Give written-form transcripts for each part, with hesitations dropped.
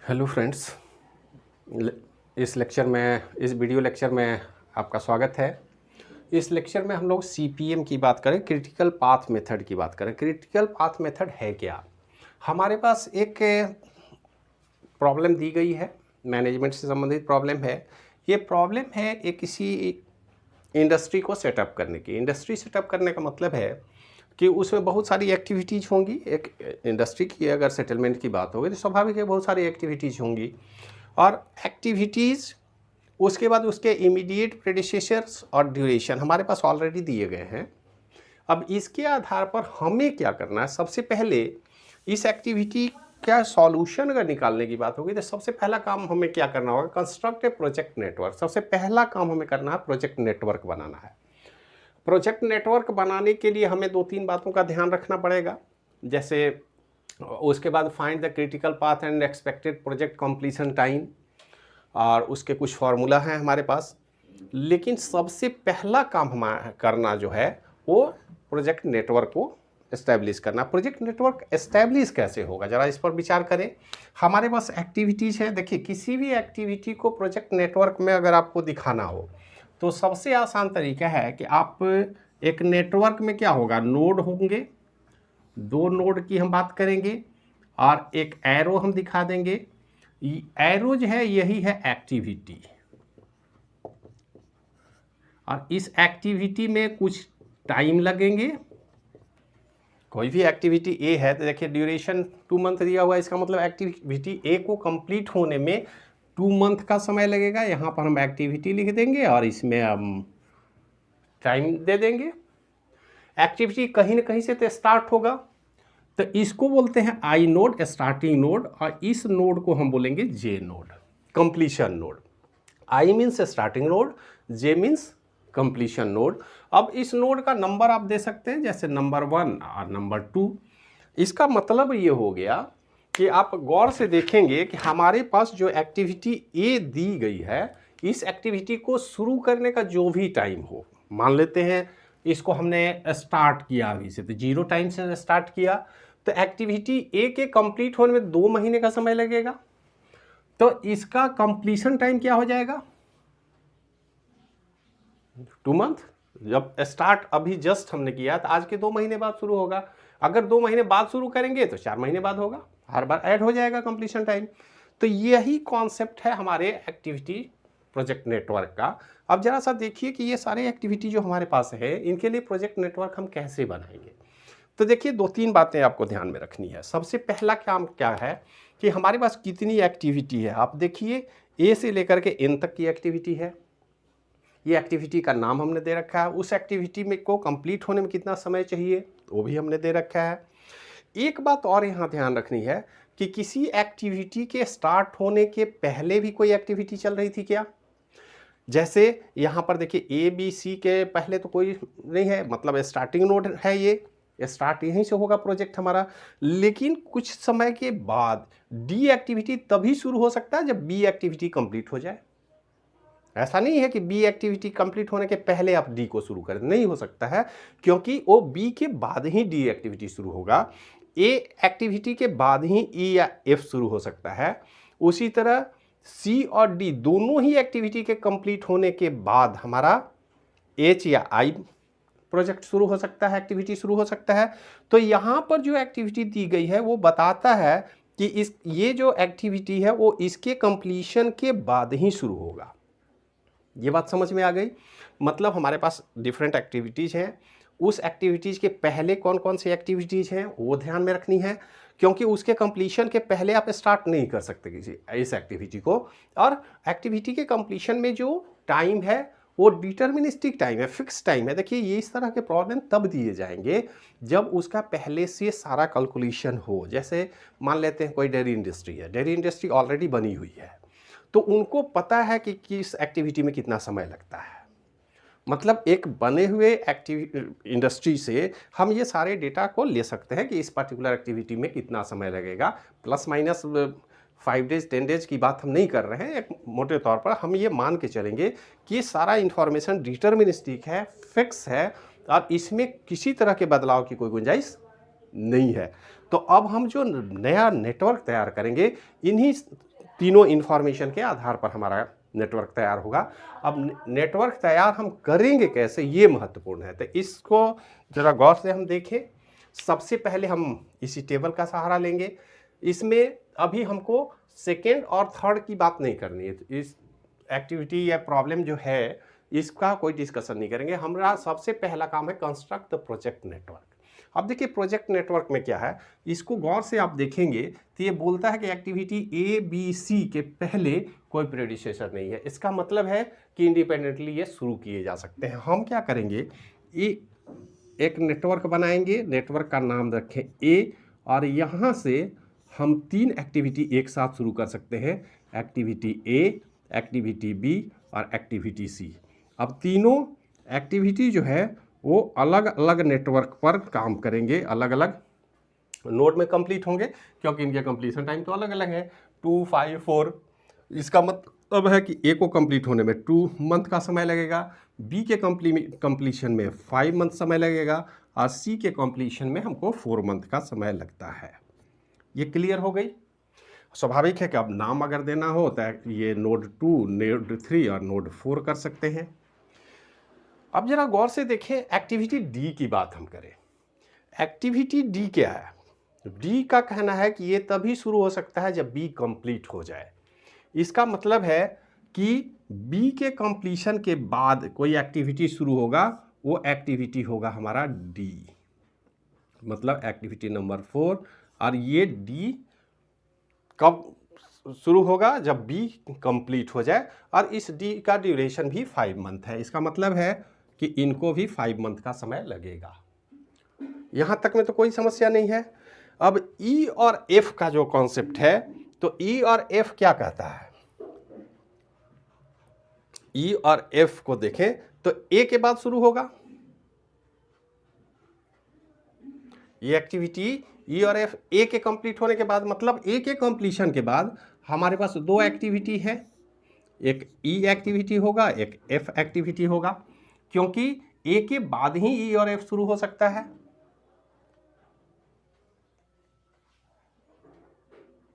Hello friends, इस video lecture में आपका स्वागत है। इस लेक्चर में हम लोग सीपीएम की बात करें, क्रिटिकल पाथ मेथड की बात करें। क्रिटिकल पाथ मेथड है क्या? हमारे पास एक प्रॉब्लम दी गई है, मैनेजमेंट से संबंधित प्रॉब्लम है। ये प्रॉब्लम है एक किसी इंडस्ट्री को सेटअप करने की। इंडस्ट्री सेटअप करने का मतलब है कि उसमें बहुत सारी एक्टिविटीज़ होंगी। एक इंडस्ट्री की अगर सेटलमेंट की बात होगी तो स्वाभाविक है बहुत सारी एक्टिविटीज़ होंगी, और एक्टिविटीज़ उसके बाद उसके इमीडिएट प्रेडिसेसर्स और ड्यूरेशन हमारे पास ऑलरेडी दिए गए हैं। अब इसके आधार पर हमें क्या करना है? सबसे पहले इस एक्टिविटी का सॉल्यूशन अगर निकालने की बात होगी तो सबसे पहला काम हमें क्या करना होगा? कंस्ट्रक्ट ए प्रोजेक्ट नेटवर्क। सबसे पहला काम हमें करना है, प्रोजेक्ट नेटवर्क बनाना है। प्रोजेक्ट नेटवर्क बनाने के लिए हमें 2-3 बातों का ध्यान रखना पड़ेगा। जैसे उसके बाद find the critical path and expected project completion time, और उसके कुछ फार्मूला हैं हमारे पास। लेकिन सबसे पहला काम हमारा करना जो है वो प्रोजेक्ट नेटवर्क को एस्टैब्लिश करना। प्रोजेक्ट नेटवर्क एस्टैब्लिश कैसे होगा, ज़रा इस पर विचार करें। हमारे पास एक्टिविटीज़ हैं। देखिए, किसी भी एक्टिविटी को प्रोजेक्ट नेटवर्क में अगर आपको दिखाना हो तो सबसे आसान तरीका है कि आप एक नेटवर्क में क्या होगा, नोड होंगे, 2 नोड की हम बात करेंगे, और एक एरो हम दिखा देंगे। एरो जो है यही है एक्टिविटी, और इस एक्टिविटी में कुछ टाइम लगेंगे। कोई भी एक्टिविटी ए है तो देखिए ड्यूरेशन 2 मंथ दिया हुआ है, इसका मतलब एक्टिविटी ए को कंप्लीट होने में 2 मंथ का समय लगेगा। यहाँ पर हम एक्टिविटी लिख देंगे और इसमें हम टाइम दे देंगे। एक्टिविटी कहीं ना कहीं से तो स्टार्ट होगा, तो इसको बोलते हैं आई नोड, स्टार्टिंग नोड, और इस नोड को हम बोलेंगे J node, completion node. I means starting node, J means completion node. अब इस नोड का नंबर आप दे सकते हैं, जैसे नंबर 1 और नंबर 2। इसका मतलब ये हो गया कि आप गौर से देखेंगे कि हमारे पास जो एक्टिविटी ए दी गई है, इस एक्टिविटी को शुरू करने का जो भी टाइम हो, मान लेते हैं इसको हमने स्टार्ट किया अभी से, तो 0 टाइम से स्टार्ट किया, तो एक्टिविटी ए के कंप्लीट होने में 2 महीने का समय लगेगा। तो इसका कंप्लीशन टाइम क्या हो जाएगा? 2 मंथ। जब स्टार्ट अभी जस्ट हमने किया तो आज के 2 महीने बाद शुरू होगा। अगर 2 महीने बाद शुरू करेंगे तो 4 महीने बाद होगा, हर बार ऐड हो जाएगा कंप्लीशन टाइम। तो यही कॉन्सेप्ट है हमारे एक्टिविटी प्रोजेक्ट नेटवर्क का। अब जरा सा देखिए कि ये सारे एक्टिविटी जो हमारे पास है, इनके लिए प्रोजेक्ट नेटवर्क हम कैसे बनाएंगे। तो देखिए, 2-3 बातें आपको ध्यान में रखनी है। सबसे पहला काम क्या है कि हमारे पास कितनी एक्टिविटी है। आप देखिए, ए से लेकर के एन तक की एक्टिविटी है। ये एक्टिविटी का नाम हमने दे रखा है। उस एक्टिविटी में को कंप्लीट होने में कितना समय चाहिए वो भी हमने दे रखा है। एक बात और यहाँ ध्यान रखनी है कि किसी एक्टिविटी के स्टार्ट होने के पहले भी कोई एक्टिविटी चल रही थी क्या? जैसे यहाँ पर देखिए, ए बी सी के पहले तो कोई नहीं है, मतलब स्टार्टिंग नोड है, ये स्टार्ट यहीं से होगा प्रोजेक्ट हमारा। लेकिन कुछ समय के बाद डी एक्टिविटी तभी शुरू हो सकता है जब बी एक्टिविटी कंप्लीट हो जाए। ऐसा नहीं है कि बी एक्टिविटी कंप्लीट होने के पहले आप डी को शुरू करें, नहीं हो सकता है, क्योंकि वो बी के बाद ही डी एक्टिविटी शुरू होगा। ए एक्टिविटी के बाद ही ई या एफ शुरू हो सकता है। उसी तरह सी और डी दोनों ही एक्टिविटी के कंप्लीट होने के बाद हमारा एच या आई प्रोजेक्ट शुरू हो सकता है, एक्टिविटी शुरू हो सकता है। तो यहाँ पर जो एक्टिविटी दी गई है वो बताता है कि ये जो एक्टिविटी है वो इसके कंप्लीशन के बाद ही शुरू होगा। ये बात समझ में आ गई? मतलब हमारे पास डिफरेंट एक्टिविटीज़ हैं, उस एक्टिविटीज़ के पहले कौन कौन सी एक्टिविटीज़ हैं वो ध्यान में रखनी है, क्योंकि उसके कंप्लीशन के पहले आप स्टार्ट नहीं कर सकते किसी इस एक्टिविटी को। और एक्टिविटी के कंप्लीशन में जो टाइम है वो डिटर्मिनिस्टिक टाइम है, फिक्स टाइम है। देखिए, ये इस तरह के प्रॉब्लम तब दिए जाएंगे जब उसका पहले से सारा कैलकुलेशन हो। जैसे मान लेते हैं कोई डेयरी इंडस्ट्री है, डेयरी इंडस्ट्री ऑलरेडी बनी हुई है, तो उनको पता है कि किस एक्टिविटी में कितना समय लगता है। मतलब एक बने हुए इंडस्ट्री से हम ये सारे डेटा को ले सकते हैं कि इस पर्टिकुलर एक्टिविटी में कितना समय लगेगा। प्लस माइनस 5 डेज 10 डेज की बात हम नहीं कर रहे हैं। एक मोटे तौर पर हम ये मान के चलेंगे कि ये सारा इन्फॉर्मेशन डिटर्मिनिस्टिक है, फिक्स है, और इसमें किसी तरह के बदलाव की कोई गुंजाइश नहीं है। तो अब हम जो नया नेटवर्क तैयार करेंगे, इन्हीं तीनों इन्फॉर्मेशन के आधार पर हमारा नेटवर्क तैयार होगा। अब नेटवर्क तैयार हम करेंगे कैसे, ये महत्वपूर्ण है। तो इसको जरा गौर से हम देखें। सबसे पहले हम इसी टेबल का सहारा लेंगे। इसमें अभी हमको सेकेंड और थर्ड की बात नहीं करनी है। इस एक्टिविटी या प्रॉब्लम जो है इसका कोई डिस्कशन नहीं करेंगे। हमारा सबसे पहला काम है कंस्ट्रक्ट द प्रोजेक्ट नेटवर्क। अब देखिए प्रोजेक्ट नेटवर्क में क्या है, इसको गौर से आप देखेंगे तो ये बोलता है कि एक्टिविटी ए बी सी के पहले कोई प्रेडिसेसर नहीं है। इसका मतलब है कि इंडिपेंडेंटली ये शुरू किए जा सकते हैं। हम क्या करेंगे, एक नेटवर्क बनाएंगे, नेटवर्क का नाम रखें ए, और यहाँ से हम 3 एक्टिविटी एक साथ शुरू कर सकते हैं, एक्टिविटी ए, एक्टिविटी बी और एक्टिविटी सी। अब तीनों एक्टिविटी जो है वो अलग अलग नेटवर्क पर काम करेंगे, अलग अलग नोड में कंप्लीट होंगे, क्योंकि इनके कंप्लीशन टाइम तो अलग अलग है, 2, 5, 4। इसका मतलब है कि ए को कंप्लीट होने में 2 मंथ का समय लगेगा, बी के कंप्लीशन में 5 मंथ समय लगेगा, और सी के कंप्लीशन में हमको 4 मंथ का समय लगता है। ये क्लियर हो गई। स्वाभाविक है कि अब नाम अगर देना हो तो ये नोड 2, नोड 3 और नोड 4 कर सकते हैं। अब जरा गौर से देखें, एक्टिविटी डी की बात हम करें। एक्टिविटी डी क्या है? डी का कहना है कि ये तभी शुरू हो सकता है जब बी कंप्लीट हो जाए। इसका मतलब है कि बी के कंप्लीशन के बाद कोई एक्टिविटी शुरू होगा, वो एक्टिविटी होगा हमारा डी, मतलब एक्टिविटी नंबर 4। और ये डी कब शुरू होगा? जब बी कंप्लीट हो जाए, और इस डी का ड्यूरेशन भी 5 मंथ है। इसका मतलब है कि इनको भी 5 मंथ का समय लगेगा। यहाँ तक में तो कोई समस्या नहीं है। अब ई और एफ का जो कॉन्सेप्ट है, तो ई और एफ क्या कहता है? ई और एफ को देखें तो ए के बाद शुरू होगा ये एक्टिविटी। ई और एफ ए के कंप्लीट होने के बाद, मतलब ए के कंप्लीशन के बाद हमारे पास 2 एक्टिविटी है, एक ई एक्टिविटी होगा, एक एफ एक्टिविटी होगा, क्योंकि ए के बाद ही ई और एफ शुरू हो सकता है।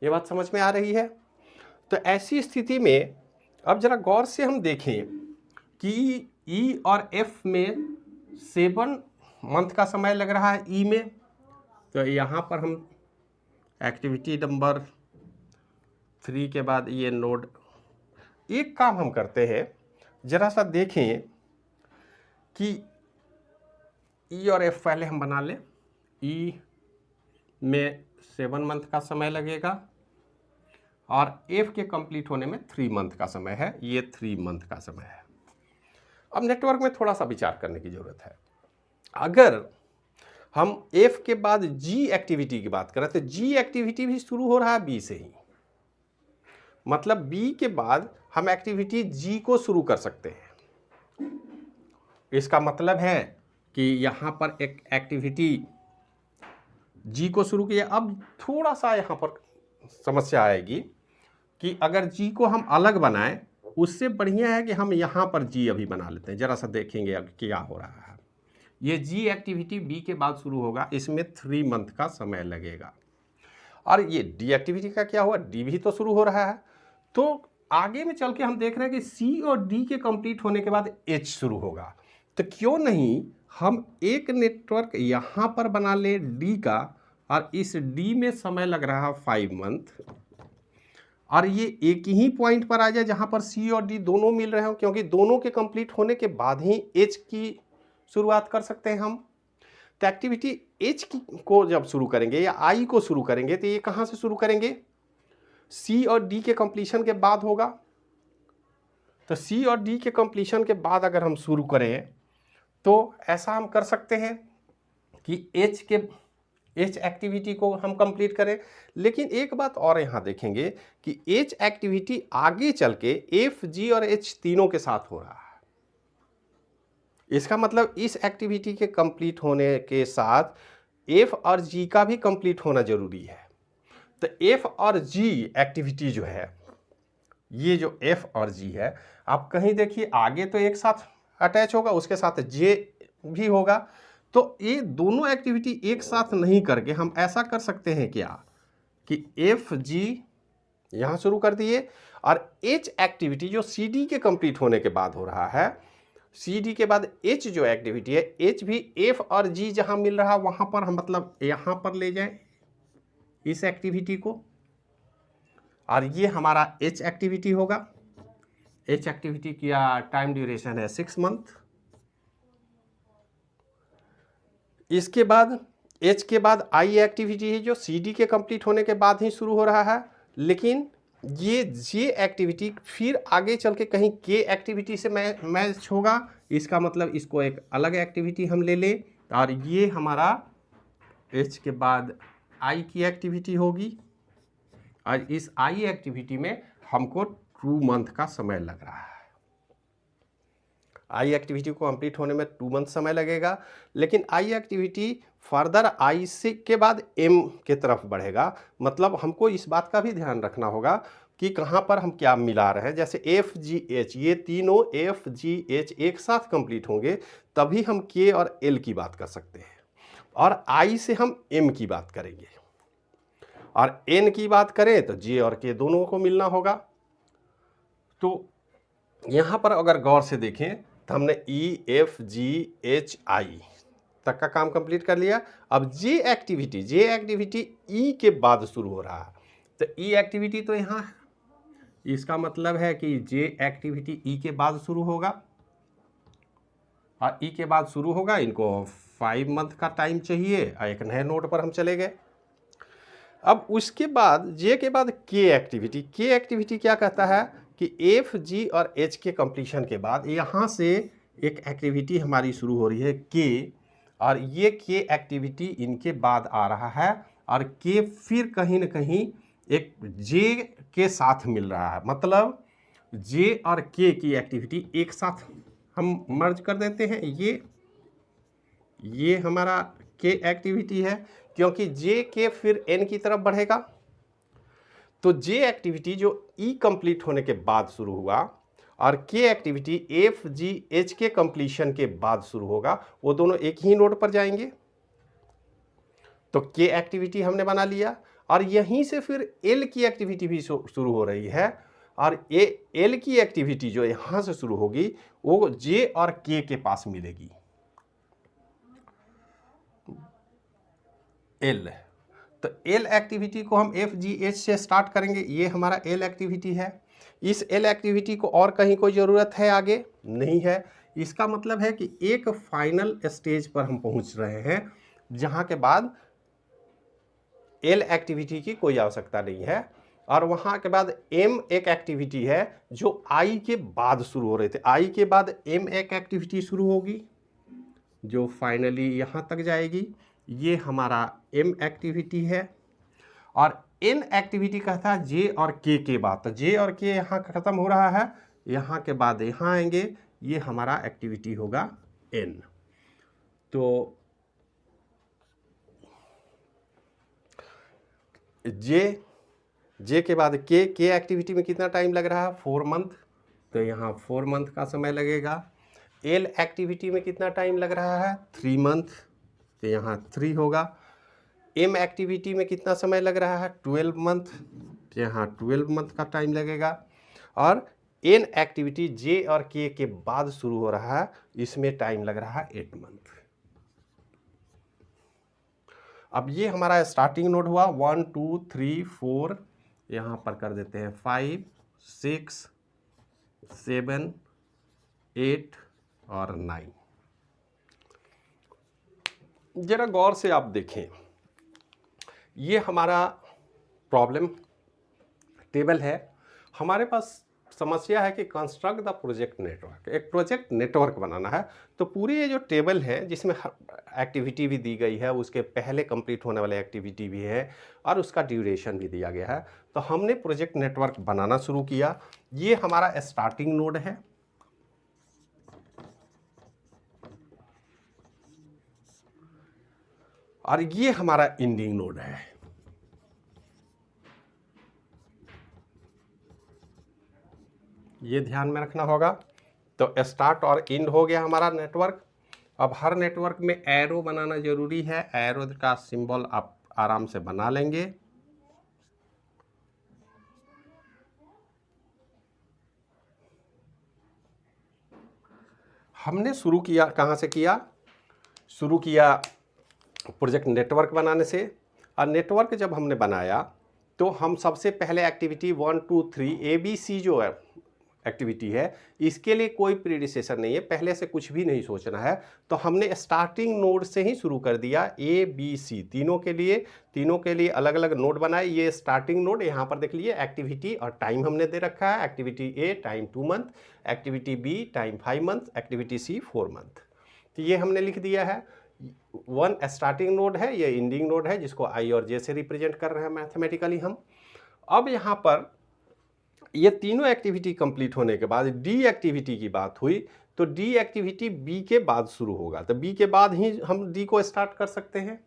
ये बात समझ में आ रही है? तो ऐसी स्थिति में अब जरा गौर से हम देखें कि ई और एफ में 7 मंथ का समय लग रहा है ई में। तो यहाँ पर हम एक्टिविटी नंबर 3 के बाद ये नोड, एक काम हम करते हैं, जरा सा देखें कि ई और एफ पहले हम बना लें। ई में 7 मंथ का समय लगेगा, और एफ के कंप्लीट होने में 3 मंथ का समय है। ये 3 मंथ का समय है। अब नेटवर्क में थोड़ा सा विचार करने की जरूरत है। अगर हम एफ के बाद जी एक्टिविटी की बात करें, तो जी एक्टिविटी भी शुरू हो रहा है बी से ही, मतलब बी के बाद हम एक्टिविटी जी को शुरू कर सकते हैं। इसका मतलब है कि यहाँ पर एक एक्टिविटी जी को शुरू किया। अब थोड़ा सा यहाँ पर समस्या आएगी कि अगर जी को हम अलग बनाएं, उससे बढ़िया है कि हम यहाँ पर जी अभी बना लेते हैं। जरा सा देखेंगे अब क्या हो रहा है। ये जी एक्टिविटी बी के बाद शुरू होगा, इसमें 3 मंथ का समय लगेगा। और ये डी एक्टिविटी का क्या हुआ? डी भी तो शुरू हो रहा है। तो आगे में चल के हम देख रहे हैं कि सी और डी के कंप्लीट होने के बाद एच शुरू होगा। तो क्यों नहीं हम एक नेटवर्क यहाँ पर बना ले डी का, और इस डी में समय लग रहा है 5 मंथ, और ये एक ही पॉइंट पर आ जाए जहाँ पर सी और डी दोनों मिल रहे हो, क्योंकि दोनों के कंप्लीट होने के बाद ही एच की शुरुआत कर सकते हैं हम। तो एक्टिविटी एच को जब शुरू करेंगे या आई को शुरू करेंगे, तो ये कहाँ से शुरू करेंगे? सी और डी के कंप्लीशन के बाद होगा। तो सी और डी के कंप्लीशन के बाद अगर हम शुरू करें, तो ऐसा हम कर सकते हैं कि एच एक्टिविटी को हम कंप्लीट करें। लेकिन एक बात और यहाँ देखेंगे कि एच एक्टिविटी आगे चल के एफ, जी और एच तीनों के साथ हो रहा है। इसका मतलब इस एक्टिविटी के कंप्लीट होने के साथ एफ और जी का भी कंप्लीट होना जरूरी है। तो एफ और जी एक्टिविटी जो है, ये जो एफ और जी है, आप कहीं देखिए आगे तो एक साथ अटैच होगा, उसके साथ जे भी होगा। तो ये दोनों एक्टिविटी एक साथ नहीं करके हम ऐसा कर सकते हैं क्या कि एफ जी यहाँ शुरू कर दिए। और एच एक्टिविटी जो सी डी के कंप्लीट होने के बाद हो रहा है, सी डी के बाद एच जो एक्टिविटी है, एच भी एफ और जी जहाँ मिल रहा है वहाँ पर हम मतलब यहाँ पर ले जाएं इस एक्टिविटी को, और ये हमारा एच एक्टिविटी होगा। एच एक्टिविटी की टाइम ड्यूरेशन है 6 मंथ। इसके बाद एच के बाद आई एक्टिविटी है जो सी डी के कंप्लीट होने के बाद ही शुरू हो रहा है, लेकिन ये जे एक्टिविटी फिर आगे चल के कहीं के एक्टिविटी से मैच होगा। इसका मतलब इसको एक अलग एक्टिविटी हम ले लें, और ये हमारा एच के बाद आई की एक्टिविटी होगी, और इस आई एक्टिविटी में हमको 2 मंथ का समय लग रहा है। आई एक्टिविटी को कंप्लीट होने में 2 मंथ समय लगेगा, लेकिन आई एक्टिविटी फर्दर आई से के बाद एम के तरफ बढ़ेगा। मतलब हमको इस बात का भी ध्यान रखना होगा कि कहाँ पर हम क्या मिला रहे हैं। जैसे एफ जी एच, ये तीनों एफ जी एच एक साथ कंप्लीट होंगे तभी हम के और एल की बात कर सकते हैं, और आई से हम एम की बात करेंगे, और एन की बात करें तो जे और के दोनों को मिलना होगा। तो यहाँ पर अगर गौर से देखें तो हमने E F G H I तक का काम कंप्लीट कर लिया। अब जे एक्टिविटी ई के बाद शुरू हो रहा है, तो ई एक्टिविटी तो यहाँ है, इसका मतलब है कि जे एक्टिविटी ई के बाद शुरू होगा, और ई के बाद शुरू होगा। इनको 5 मंथ का टाइम चाहिए, और एक नए नोट पर हम चले गए। अब उसके बाद जे के बाद के एक्टिविटी क्या कहता है कि एफ जी और एच के कंप्लीशन के बाद यहाँ से एक एक्टिविटी हमारी शुरू हो रही है के, और ये के एक्टिविटी इनके बाद आ रहा है, और के फिर कहीं ना कहीं एक जे के साथ मिल रहा है। मतलब जे और के की एक्टिविटी एक साथ हम मर्ज कर देते हैं। ये हमारा के एक्टिविटी है, क्योंकि जे के फिर एन की तरफ बढ़ेगा। तो जे एक्टिविटी जो ई कंप्लीट होने के बाद शुरू हुआ, और के एक्टिविटी एफ जी एच के कंप्लीशन के बाद शुरू होगा, वो दोनों एक ही नोड पर जाएंगे। तो के एक्टिविटी हमने बना लिया, और यहीं से फिर एल की एक्टिविटी भी शुरू हो रही है, और एल की एक्टिविटी जो यहाँ से शुरू होगी वो जे और के पास मिलेगी। एल, तो एल एक्टिविटी को हम एफ जी एच से स्टार्ट करेंगे। ये हमारा एल एक्टिविटी है। इस एल एक्टिविटी को और कहीं कोई ज़रूरत है आगे नहीं है। इसका मतलब है कि एक फाइनल स्टेज पर हम पहुंच रहे हैं जहां के बाद एल एक्टिविटी की कोई आवश्यकता नहीं है, और वहां के बाद एम एक एक्टिविटी है जो आई के बाद शुरू हो रहे थे। आई के बाद एम एक एक्टिविटी शुरू होगी जो फाइनली यहाँ तक जाएगी। ये हमारा एम एक्टिविटी है, और एन एक्टिविटी कहता है जे और के बाद। तो जे और के यहाँ खत्म हो रहा है, यहाँ के बाद यहाँ आएंगे, ये हमारा एक्टिविटी होगा एन। तो जे के बाद के एक्टिविटी में कितना टाइम लग रहा है? 4 मंथ, तो यहाँ 4 मंथ का समय लगेगा। एल एक्टिविटी में कितना टाइम लग रहा है? 3 मंथ, तो यहाँ 3 होगा। एम एक्टिविटी में कितना समय लग रहा है? 12 मंथ, तो यहाँ 12 मंथ का टाइम लगेगा। और एन एक्टिविटी जे और के बाद शुरू हो रहा है, इसमें टाइम लग रहा है 8 मंथ। अब ये हमारा स्टार्टिंग नोड हुआ 1 2 3 4, यहाँ पर कर देते हैं 5 6 7 8 और 9। जरा गौर से आप देखें, ये हमारा प्रॉब्लम टेबल है। हमारे पास समस्या है कि कंस्ट्रक्ट द प्रोजेक्ट नेटवर्क, एक प्रोजेक्ट नेटवर्क बनाना है। तो पूरी ये जो टेबल है जिसमें एक्टिविटी भी दी गई है, उसके पहले कंप्लीट होने वाले एक्टिविटी भी है, और उसका ड्यूरेशन भी दिया गया है। तो हमने प्रोजेक्ट नेटवर्क बनाना शुरू किया। ये हमारा स्टार्टिंग नोड है, और ये हमारा एंडिंग नोड है। ये ध्यान में रखना होगा। तो स्टार्ट और एंड हो गया हमारा नेटवर्क। अब हर नेटवर्क में एरो बनाना जरूरी है। एरो का सिंबल आप आराम से बना लेंगे। हमने शुरू किया कहाँ से किया, शुरू किया प्रोजेक्ट नेटवर्क बनाने से। और नेटवर्क जब हमने बनाया तो हम सबसे पहले एक्टिविटी 1 2 3 ABC जो है एक्टिविटी है, इसके लिए कोई प्रीडिसेसर नहीं है, पहले से कुछ भी नहीं सोचना है। तो हमने स्टार्टिंग नोड से ही शुरू कर दिया, ABC तीनों के लिए अलग अलग नोड बनाए। ये स्टार्टिंग नोड यहाँ पर देख लीजिए, एक्टिविटी और टाइम हमने दे रखा है। Activity A time 2 month, activity B time 5 month, activity C 4 month. तो ये हमने लिख दिया है। 1 स्टार्टिंग नोड है, ये एंडिंग नोड है, जिसको I और J से रिप्रेजेंट कर रहे हैं मैथमेटिकली हम। अब यहाँ पर ये तीनों एक्टिविटी कंप्लीट होने के बाद डी एक्टिविटी की बात हुई, तो डी एक्टिविटी बी के बाद शुरू होगा, तो बी के बाद ही हम डी को स्टार्ट कर सकते हैं।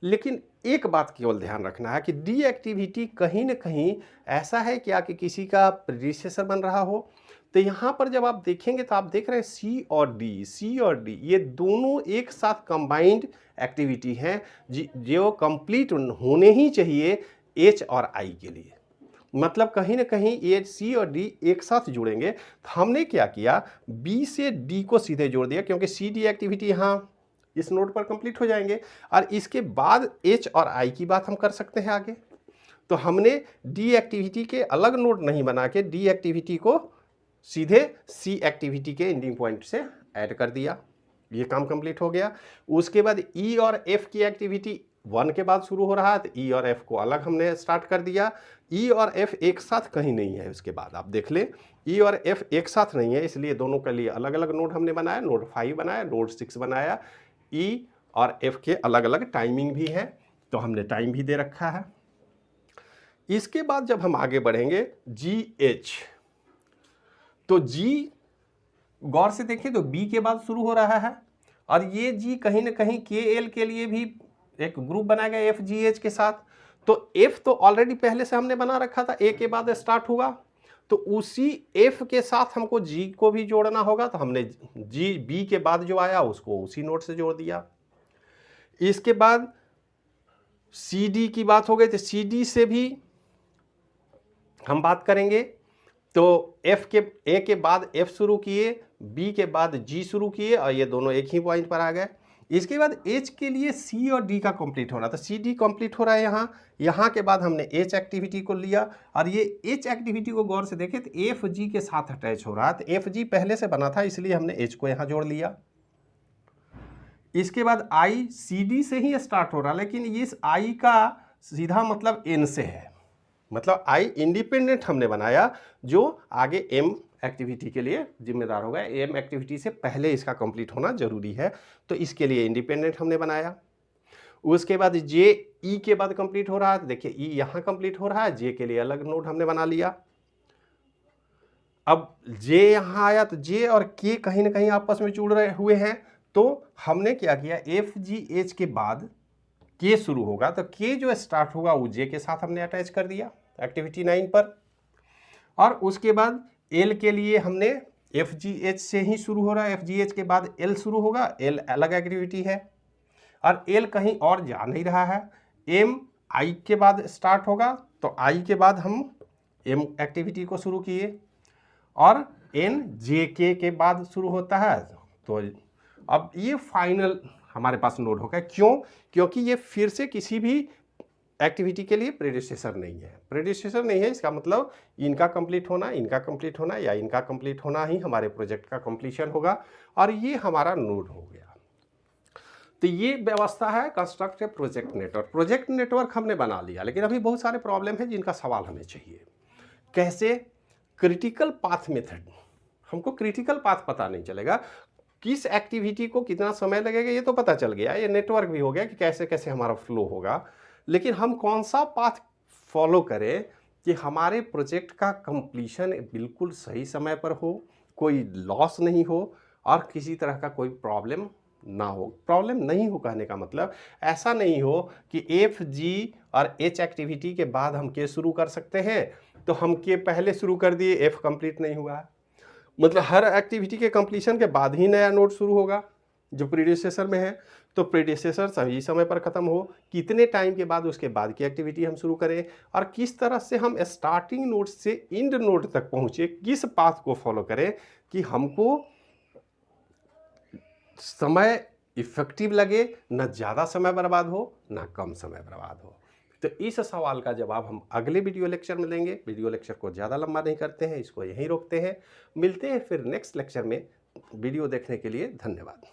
लेकिन एक बात केवल ध्यान रखना है कि डी एक्टिविटी कहीं ना कहीं ऐसा है क्या कि किसी का प्रीडिसेसर बन रहा हो। तो यहाँ पर जब आप देखेंगे तो आप देख रहे हैं सी और डी ये दोनों एक साथ कंबाइंड एक्टिविटी हैं जो कंप्लीट होने ही चाहिए एच और आई के लिए। मतलब कहीं ना कहीं ये सी और डी एक साथ जुड़ेंगे। तो हमने क्या किया, बी से डी को सीधे जोड़ दिया, क्योंकि सी डी एक्टिविटी यहाँ इस नोड पर कंप्लीट हो जाएंगे और इसके बाद एच और आई की बात हम कर सकते हैं आगे। तो हमने डी एक्टिविटी के अलग नोड नहीं बना के डी एक्टिविटी को सीधे सी एक्टिविटी के एंडिंग पॉइंट से ऐड कर दिया, ये काम कंप्लीट हो गया। उसके बाद ई और एफ की एक्टिविटी 1 के बाद शुरू हो रहा है, तो ई और एफ को अलग हमने स्टार्ट कर दिया। ई और एफ एक साथ कहीं नहीं है, उसके बाद आप देख ले ई और एफ एक साथ नहीं है, इसलिए दोनों के लिए अलग अलग नोड हमने बनाया, नोड 5 बनाया, नोड 6 बनाया। ई और एफ के अलग अलग टाइमिंग भी है, तो हमने टाइम भी दे रखा है। इसके बाद जब हम आगे बढ़ेंगे जी एच, तो जी गौर से देखिए तो बी के बाद शुरू हो रहा है और ये जी कहीं ना कहीं के एल के लिए भी एक ग्रुप बनाया गया एफ जी एच के साथ। तो एफ तो ऑलरेडी पहले से हमने बना रखा था, ए के बाद स्टार्ट हुआ, तो उसी एफ के साथ हमको जी को भी जोड़ना होगा, तो हमने जी बी के बाद जो आया उसको उसी नोट से जोड़ दिया। इसके बाद सी डी की बात हो गई, तो सी डी से भी हम बात करेंगे। तो एफ के ए के बाद एफ शुरू किए, बी के बाद जी शुरू किए और ये दोनों एक ही पॉइंट पर आ गए। इसके बाद एच के लिए सी और डी का कंप्लीट होना, तो सी डी कंप्लीट हो रहा है यहाँ के बाद हमने एच एक्टिविटी को लिया और ये एच एक्टिविटी को गौर से देखें तो एफ जी के साथ अटैच हो रहा है, तो एफ जी पहले से बना था इसलिए हमने एच को यहाँ जोड़ लिया। इसके बाद आई सी डी से ही स्टार्ट हो रहा, लेकिन इस आई का सीधा मतलब एन से है, मतलब आई इंडिपेंडेंट हमने बनाया जो आगे एम एक्टिविटी के लिए जिम्मेदार होगा। एम एक्टिविटी से पहले इसका कंप्लीट होना जरूरी है, तो इसके लिए इंडिपेंडेंट हमने बनाया। उसके बाद जे ई के बाद कंप्लीट हो रहा है, देखिए ई यहाँ कंप्लीट हो रहा है, जे के लिए अलग नोड हमने बना लिया। अब जे यहाँ आया तो जे और के कहीं ना कहीं आपस में जुड़ रहे हुए हैं, तो हमने क्या किया, एफ जी एच के बाद के शुरू होगा, तो के जो स्टार्ट होगा वो जे के साथ हमने अटैच कर दिया एक्टिविटी 9 पर। और उसके बाद एल के लिए हमने एफ जी एच से ही शुरू हो रहा है, एफ जी एच के बाद एल शुरू होगा, एल अलग एक्टिविटी है और एल कहीं और जा नहीं रहा है। एम आई के बाद स्टार्ट होगा, तो आई के बाद हम एम एक्टिविटी को शुरू किए और एन जे के बाद शुरू होता है। तो अब ये फाइनल हमारे पास नोड होगा, क्यों, क्योंकि ये फिर से किसी भी एक्टिविटी के लिए प्रेडिसेसर नहीं है। प्रेडिसेसर नहीं है इसका मतलब इनका कंप्लीट होना, इनका कंप्लीट होना या इनका कंप्लीट होना ही हमारे प्रोजेक्ट का कंप्लीशन होगा और ये हमारा नोड हो गया। तो ये व्यवस्था है कंस्ट्रक्ट ए प्रोजेक्ट नेटवर्क। प्रोजेक्ट नेटवर्क हमने बना लिया, लेकिन अभी बहुत सारे प्रॉब्लम है जिनका सवाल हमें चाहिए। कैसे? क्रिटिकल पाथ मेथड, हमको क्रिटिकल पाथ पता नहीं चलेगा, किस एक्टिविटी को कितना समय लगेगा ये तो पता चल गया, ये नेटवर्क भी हो गया कि कैसे कैसे हमारा फ्लो होगा, लेकिन हम कौन सा पाथ फॉलो करें कि हमारे प्रोजेक्ट का कंप्लीशन बिल्कुल सही समय पर हो, कोई लॉस नहीं हो और किसी तरह का कोई प्रॉब्लम ना हो। प्रॉब्लम नहीं हो कहने का मतलब ऐसा नहीं हो कि एफ जी और एच एक्टिविटी के बाद हम के शुरू कर सकते हैं, तो हम के पहले शुरू कर दिए, एफ कंप्लीट नहीं हुआ, मतलब हर एक्टिविटी के कंप्लीशन के बाद ही नया नोड शुरू होगा जो प्रीडिसेसर में है। तो प्रीडिसेसर सही समय पर ख़त्म हो, कितने टाइम के बाद उसके बाद की एक्टिविटी हम शुरू करें और किस तरह से हम स्टार्टिंग नोड से एंड नोड तक पहुँचे, किस पाथ को फॉलो करें कि हमको समय इफेक्टिव लगे, न ज़्यादा समय बर्बाद हो ना कम समय बर्बाद हो। तो इस सवाल का जवाब हम अगले वीडियो लेक्चर में देंगे। वीडियो लेक्चर को ज़्यादा लंबा नहीं करते हैं, इसको यहीं रोकते हैं। मिलते हैं फिर नेक्स्ट लेक्चर में। वीडियो देखने के लिए धन्यवाद।